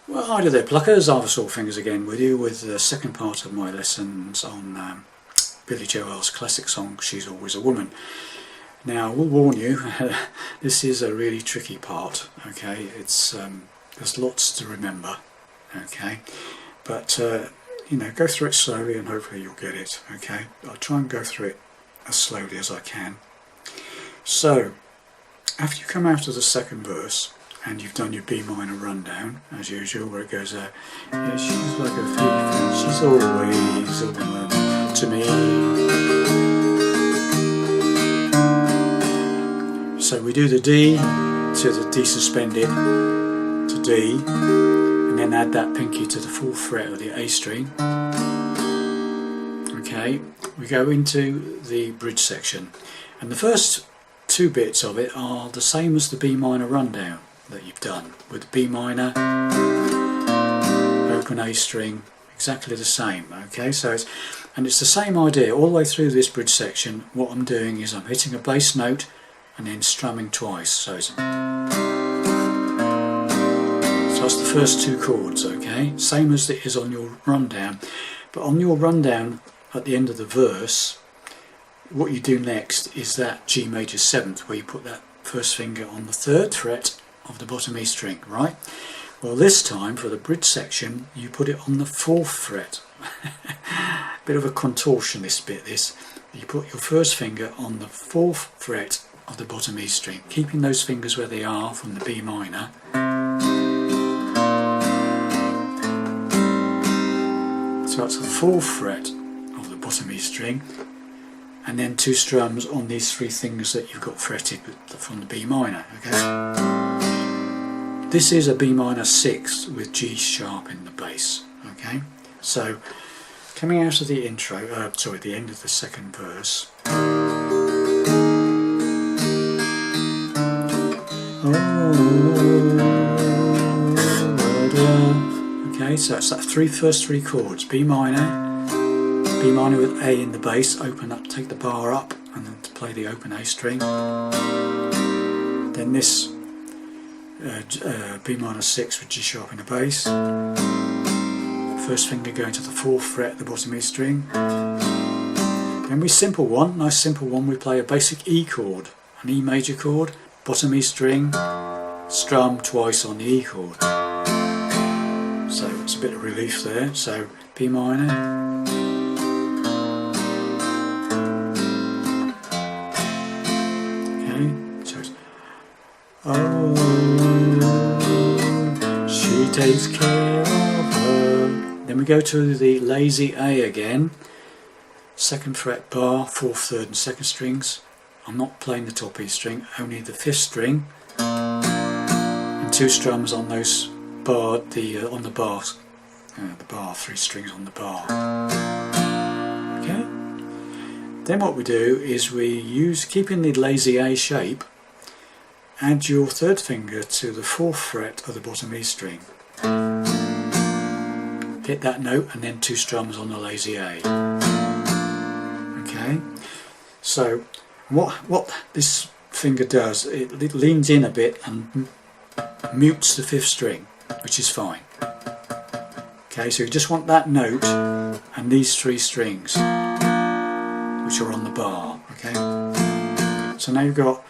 Well, hi there pluckers, Arthur Saltfingers again with you with the second part of my lessons on Billy Joel's classic song She's Always a Woman. Now I will warn you, this is a really tricky part, okay, it's there's lots to remember, okay, but you know, go through it slowly and hopefully you'll get it, okay. I'll try and go through it as slowly as I can. So, after you come out of the second verse, and you've done your B minor rundown, as usual, where it goes, yeah, she's like a thief and she's always a woman to me. So we do the D to the D suspended to D, and then add that pinky to the 4th fret of the A string. Okay, we go into the bridge section, and the first 2 bits of it are the same as the B minor rundown that you've done, with the B minor, open A string, exactly the same. Okay, so it's the same idea all the way through this bridge section. What I'm doing is I'm hitting a bass note and then strumming twice. So that's the first 2 chords. Okay, same as it is on your rundown, but on your rundown at the end of the verse, what you do next is that G major 7th, where you put that first finger on the 3rd fret of the bottom E string, right? Well, this time for the bridge section you put it on the 4th fret. Bit of a contortionist bit this. You put your first finger on the 4th fret of the bottom E string, keeping those fingers where they are from the B minor. So that's the 4th fret of the bottom E string, and then 2 strums on these 3 fingers that you've got fretted from the B minor. Okay. This is a B minor 6 with G sharp in the bass. Okay, so coming out of the intro, the end of the second verse. Okay, so it's that first three chords: B minor with A in the bass, open up, take the bar up, and then to play the open A string. Then this B minor 6 with G sharp in the bass, first finger going to the 4th fret of the bottom E string. Then we nice simple one, we play a basic E chord, an E major chord, bottom E string, strum twice on the E chord. So it's a bit of relief there. So B minor, oh, she takes care of her. Then we go to the lazy A again, 2nd fret bar, 4th, 3rd and 2nd strings. I'm not playing the top E string, only the 5th string, and 2 strums on those bar, on the bar, 3 strings on the bar. Okay. Then what we do is we use, keeping the lazy A shape, add your 3rd finger to the 4th fret of the bottom E string. Hit that note and then 2 strums on the lazy A. Okay, so what this finger does, it leans in a bit and mutes the 5th string, which is fine. Okay, so you just want that note and these 3 strings, which are on the bar. Okay, so now you've got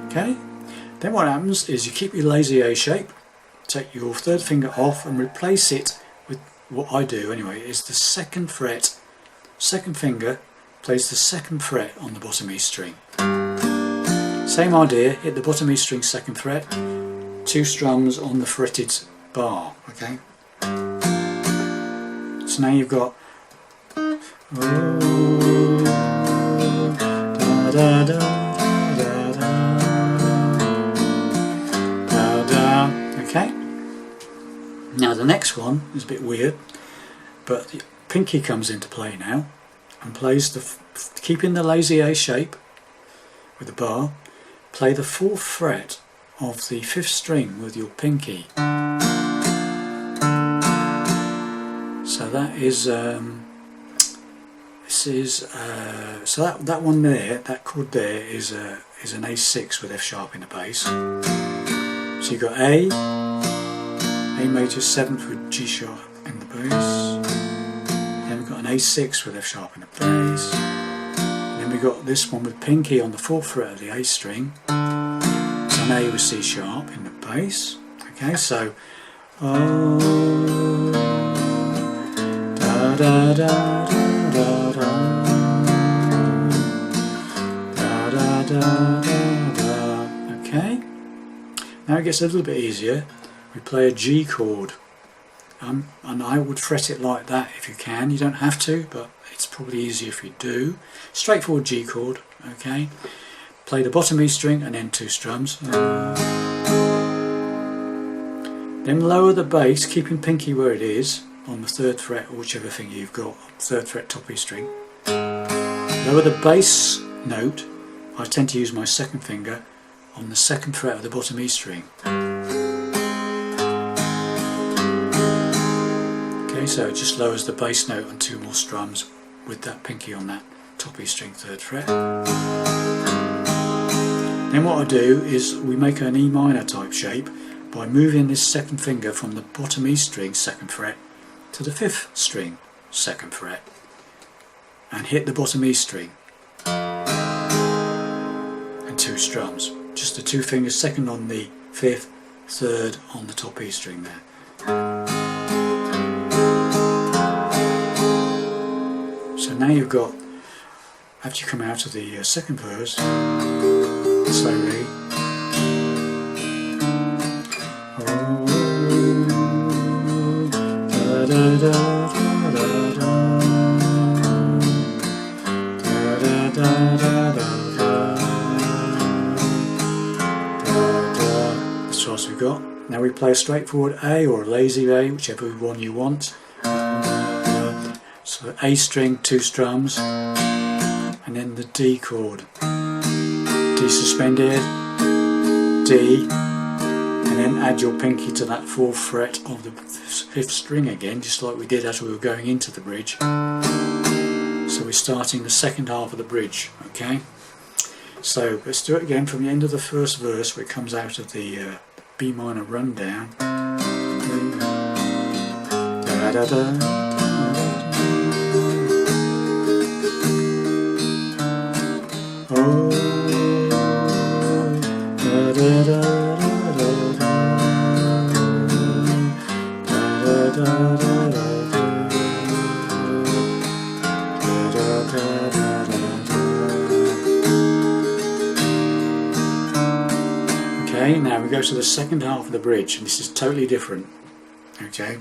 Okay, then what happens is you keep your lazy A shape, take your 3rd finger off and replace it with what I do anyway, is the 2nd fret, 2nd finger plays the 2nd fret on the bottom E string. Same idea, hit the bottom E string 2nd fret, 2 strums on the fretted bar. Okay, so now you've got okay. Now the next one is a bit weird, but the pinky comes into play now and plays keeping the lazy A shape with the bar, play the 4th fret of the 5th string with your pinky. So that is this is so that one there, that chord there is an A6 with F sharp in the bass. So you've got A major 7th with G sharp in the bass. Then we've got an A6 with F sharp in the bass. Then we've got this one with pinky on the 4th fret of the A string. It's an A with C sharp in the bass. Okay, so da da da da da da da da. Okay, now it gets a little bit easier. We play a G chord, and I would fret it like that if you can. You don't have to, but it's probably easier if you do. Straightforward G chord. Okay, play the bottom E string and then 2 strums. Then lower the bass, keeping pinky where it is on the 3rd fret or whichever finger you've got, 3rd fret top E string. Lower the bass note. I tend to use my 2nd finger on the 2nd fret of the bottom E string. Okay, so it just lowers the bass note on 2 more strums with that pinky on that top E string 3rd fret. Then what I do is we make an E minor type shape by moving this 2nd finger from the bottom E string 2nd fret to the 5th string 2nd fret and hit the bottom E string and 2 strums. Just the 2 fingers, 2nd on the 5th, 3rd on the top E string there. So now you've got, after you come out of the 2nd verse, slowly. That's what we've got. Now we play a straightforward A or a lazy A, whichever one you want. So A string, 2 strums, and then the D chord. D suspended, D, and then add your pinky to that 4th fret of the 5th string again, just like we did as we were going into the bridge. So we're starting the 2nd half of the bridge, okay? So let's do it again from the end of the 1st verse where it comes out of the B minor rundown. Da da da. Oh, da da da da da. Okay, now we go to the 2nd half of the bridge, and this is totally different. Okay,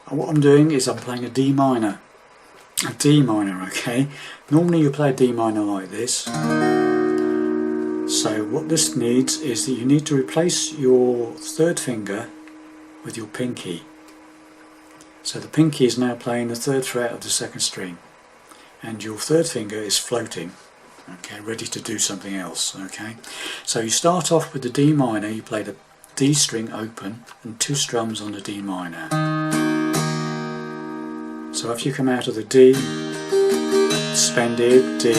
and what I'm doing is I'm playing a D minor. A D minor, okay? Normally you play a D minor like this. So what this needs is that you need to replace your 3rd finger with your pinky. So the pinky is now playing the 3rd fret of the 2nd string, and your 3rd finger is floating, okay, ready to do something else. Okay, so you start off with the D minor, you play the D string open and 2 strums on the D minor. So after you come out of the D, suspended, D,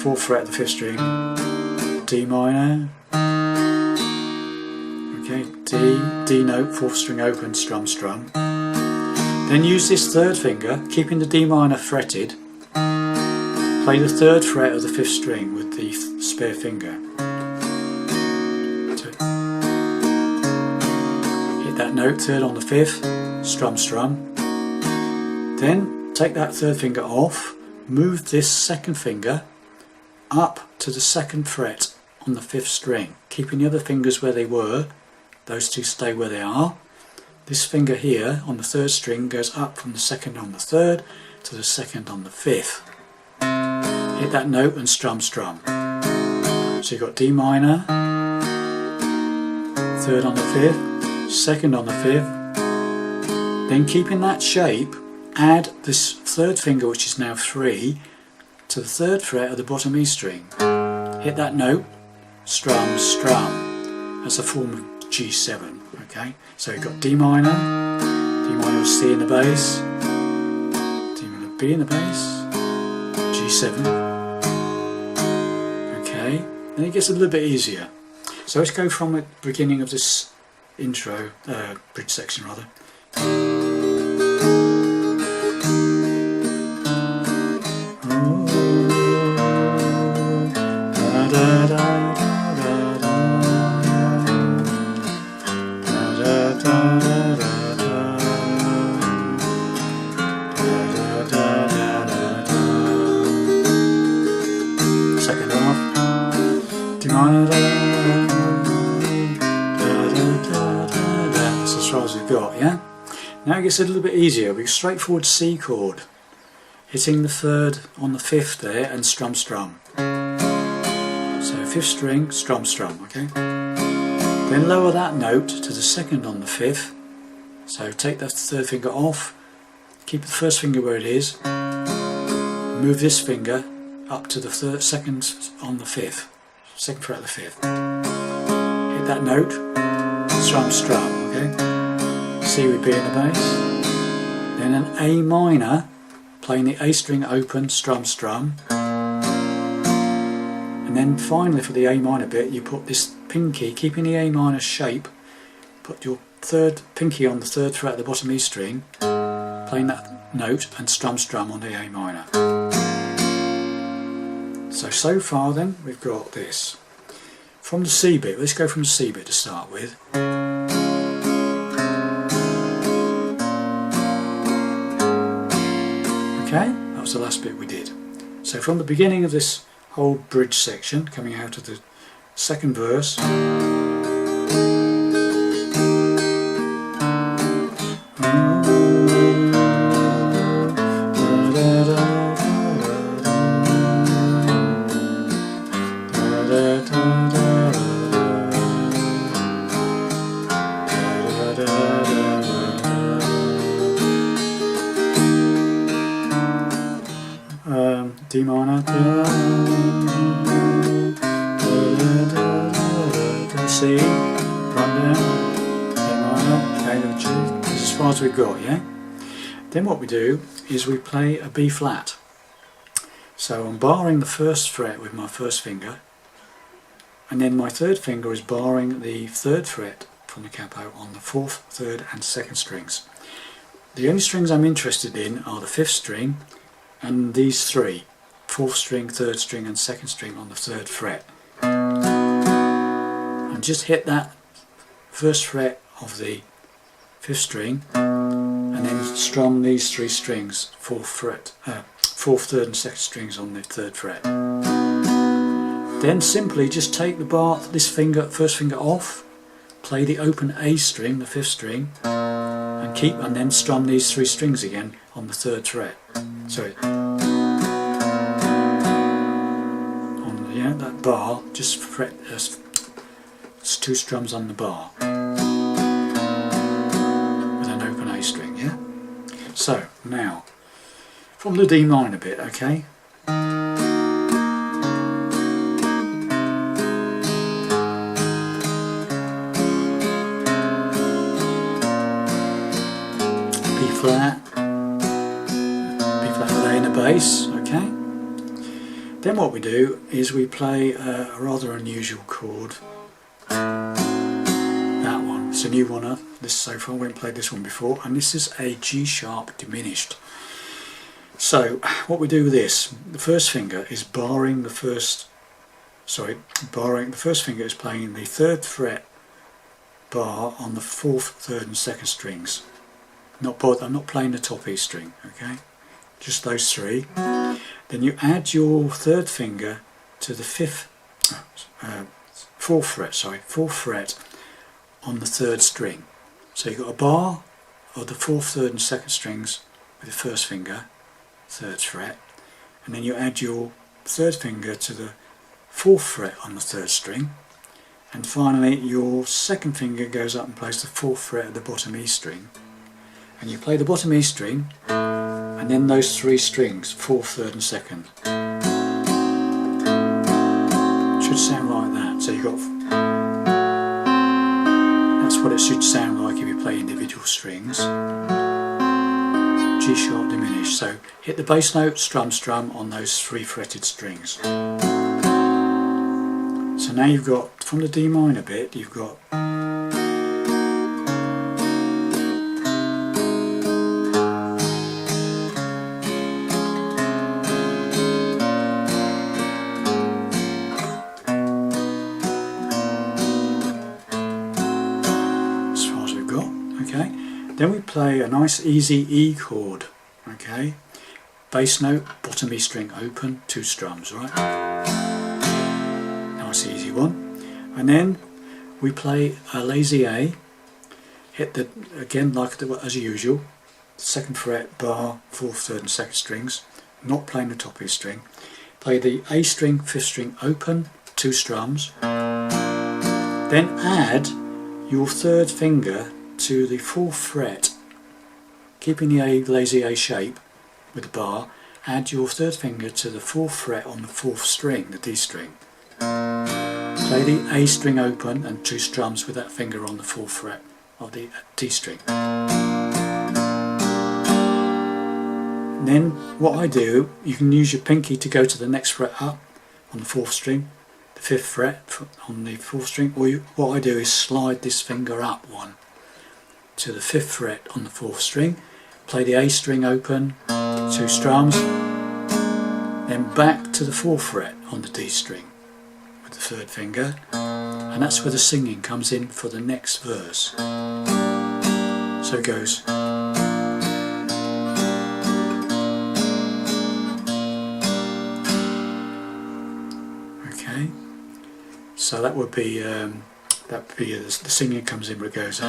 4th fret of the 5th string, D minor, okay, D, D note, 4th string open, strum, strum. Then use this 3rd finger, keeping the D minor fretted, play the 3rd fret of the 5th string with the spare finger. Hit that note, 3rd on the 5th, strum, strum. Then take that 3rd finger off, move this 2nd finger up to the 2nd fret on the 5th string, keeping the other fingers where they were. Those 2 stay where they are. This finger here on the 3rd string goes up from the 2nd on the 3rd to the 2nd on the 5th. Hit that note and strum, strum. So you've got D minor, 3rd on the 5th, 2nd on the 5th. Then keeping that shape, add this 3rd finger, which is now 3, to the 3rd fret of the bottom E string. Hit that note, strum, strum, as a form of G7. Okay, so you've got D minor with C in the bass, D minor B in the bass, G7. Okay, then it gets a little bit easier. So let's go from the beginning of this intro, bridge section rather. Second half, D minor, that's as far as we've got, yeah? Now it gets a little bit easier. We go straightforward C chord, hitting the third on the fifth there and strum strum. So fifth string, strum strum, okay? Then lower that note to the second on the fifth. So take the third finger off, keep the first finger where it is, move this finger up to the second on the fifth, second fret of the fifth. Hit that note, strum strum, okay? C with B in the bass. Then an A minor, playing the A string open, strum strum. And then finally for the A minor bit, you put this pinky, keeping the A minor shape, put your third pinky on the third fret of the bottom E string, playing that note and strum strum on the A minor. So far then we've got this. From the C bit, let's go from the C bit to start with. Okay, that was the last bit we did. So from the beginning of this whole bridge section, coming out of the second verse, D minor, C, run down, A minor, okay, G. This is as far as we've got, yeah? Then what we do is we play a B flat. So I'm barring the first fret with my first finger, and then my third finger is barring the third fret from the capo on the fourth, third and second strings. The only strings I'm interested in are the fifth string and these three, fourth string, third string and second string on the third fret. And just hit that first fret of the fifth string and then strum these three strings, fourth, third and second strings on the third fret. Then simply just take the bar, this finger, first finger off, play the open A string, the fifth string, and then strum these three strings again on the third fret. Sorry. On that bar, just fret two strums on the bar with an open A string, yeah? So now from the D minor bit, okay? B flat with A in the bass, okay? Then what we do is we play a rather unusual chord. That one, it's a new one. This so far, we haven't played this one before, and this is a G sharp diminished. So what we do with this, the first finger is barring the first. The first finger is playing the third fret bar on the fourth, third, and second strings. I'm not playing the top E string, okay? Just those three. Then you add your third finger to the fourth fret on the third string. So you've got a bar of the fourth, third and second strings with the first finger, third fret, and then you add your third finger to the fourth fret on the third string, and finally your second finger goes up and plays the fourth fret of the bottom E string, and you play the bottom E string and then those three strings, fourth, third and second. Should sound like that. So you've got, that's what it should sound like if you play individual strings. G G sharp diminished. So hit the bass note, strum, strum on those 3 fretted strings. So now you've got, from the D minor bit, you've got then we play a nice easy E chord, okay? Bass note, bottom E string open, 2 strums, right? Nice easy one. And then we play a lazy A, hit the, again like as usual, 2nd fret, bar, 4th, 3rd and 2nd strings, not playing the top E string. Play the A string, 5th string open, 2 strums. Then add your 3rd finger to the 4th fret, keeping the A lazy A shape with the bar. Add your 3rd finger to the 4th fret on the 4th string, the D string. Play the A string open and 2 strums with that finger on the 4th fret of the D string. And then what I do, you can use your pinky to go to the next fret up on the 4th string, the 5th fret on the 4th string, or what I do is slide this finger up one to the 5th fret on the 4th string, play the A string open, 2 strums, then back to the 4th fret on the D string with the 3rd finger, and that's where the singing comes in for the next verse. So it goes. Okay, so that would be the singing comes in where it goes.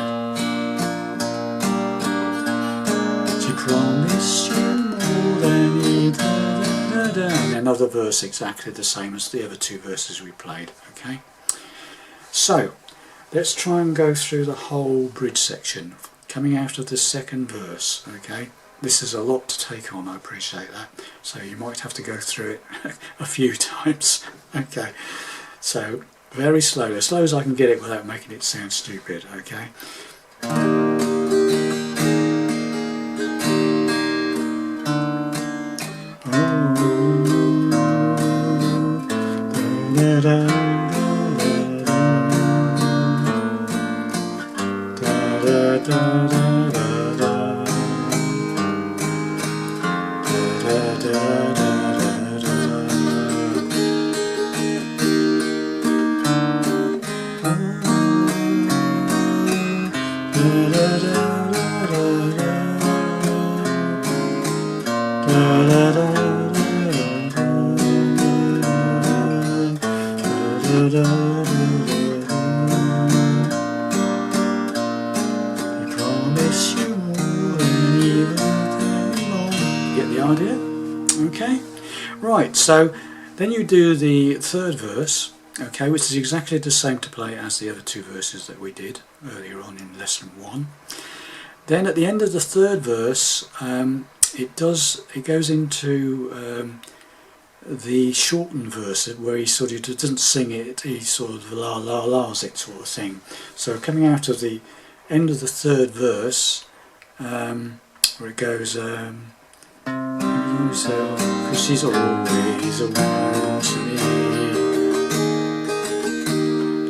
Promise you more than you and another verse exactly the same as the other 2 verses we played. Okay, so let's try and go through the whole bridge section coming out of the 2nd verse. Okay, this is a lot to take on, I appreciate that, so you might have to go through it a few times. Okay, so very slowly, as slow as I can get it without making it sound stupid. Okay. Okay, right, so then you do the 3rd verse, okay, which is exactly the same to play as the other 2 verses that we did earlier on in lesson 1. Then at the end of the 3rd verse, it goes into the shortened verse where he sort of doesn't sing it, he sort of la la la's it sort of thing. So coming out of the end of the 3rd verse, where it goes, cause she's always a woman to me,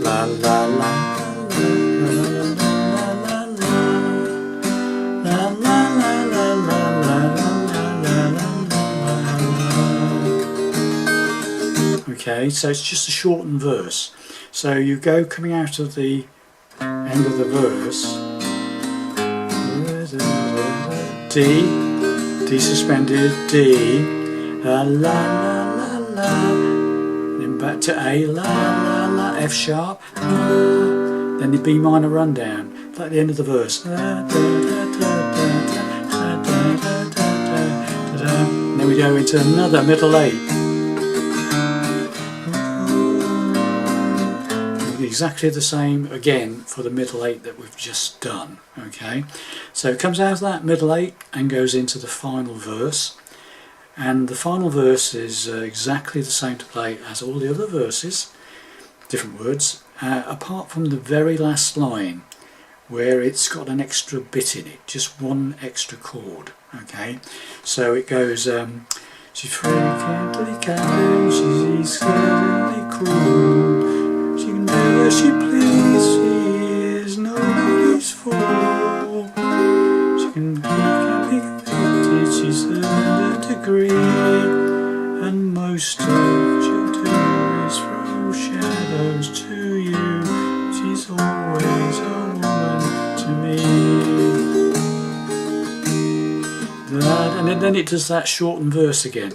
la la la la la la la la la la. Okay, so it's just a shortened verse. So you go coming out of the end of the verse, D suspended, D, la la la la, then back to A, la la la, F sharp, then the B minor rundown, like the end of the verse. Then we go into another middle 8. Exactly the same again for the middle 8 that we've just done. Okay, so it comes out of that middle 8 and goes into the final verse, and the final verse is exactly the same to play as all the other verses, different words, apart from the very last line where it's got an extra bit in it, just one extra chord. Okay, so it goes, she's frequently kind, she's certainly cruel, she can do as she pleases, she is nobody's fool, she can be convicted, she's earned a degree, and most of she'll do is throw shadows to you, she's always a woman to me. And then it does that shortened verse again.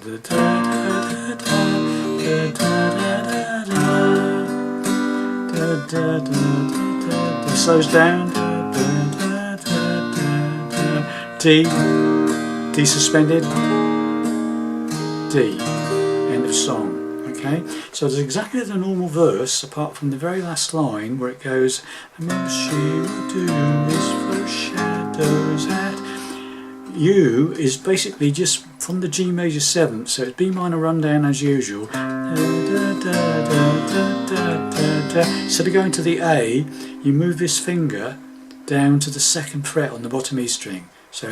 Slows down. D suspended. D. End of song. Okay, so it's exactly the normal verse, apart from the very last line where it goes, the most she will do is throw shadows at. U is basically just from the G major 7th, so it's B minor rundown as usual. Instead of going to the A, you move this finger down to the 2nd fret on the bottom E string. So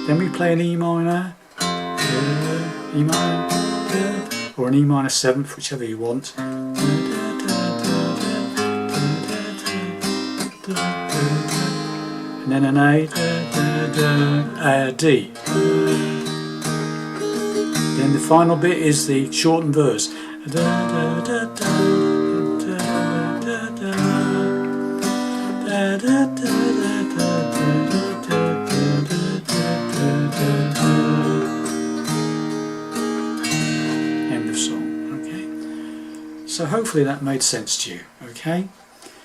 then we play an E minor, E minor, or an E minor 7th, whichever you want. And then an A, D. Then the final bit is the shortened verse. End of song. Okay. So hopefully that made sense to you. Okay.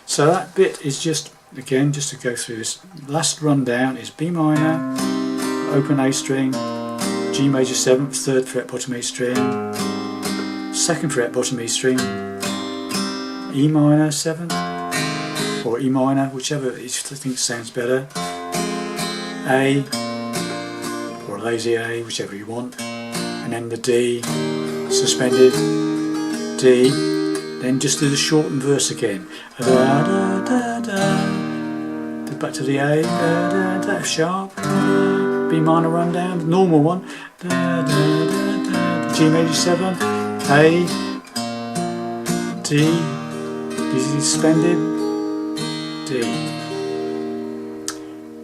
So that bit is just, again, just to go through this last rundown, is B minor, open A string, G major 7th, 3rd fret bottom E string, 2nd fret bottom E string, E minor 7th, or E minor, whichever you think sounds better, A, or a lazy A, whichever you want, and then the D, suspended, D, then just do the shortened verse again. Back to the A, F sharp, B minor rundown, the normal one, G major 7, A, D, D suspended, D.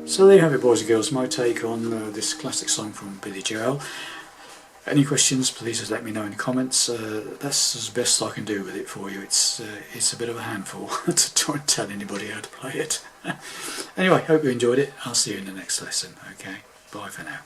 So there you have it, boys and girls, my take on this classic song from Billy Joel. Any questions, please just let me know in the comments. That's as best I can do with it for you. It's a bit of a handful to try and tell anybody how to play it. Anyway, hope you enjoyed it. I'll see you in the next lesson. Okay, bye for now.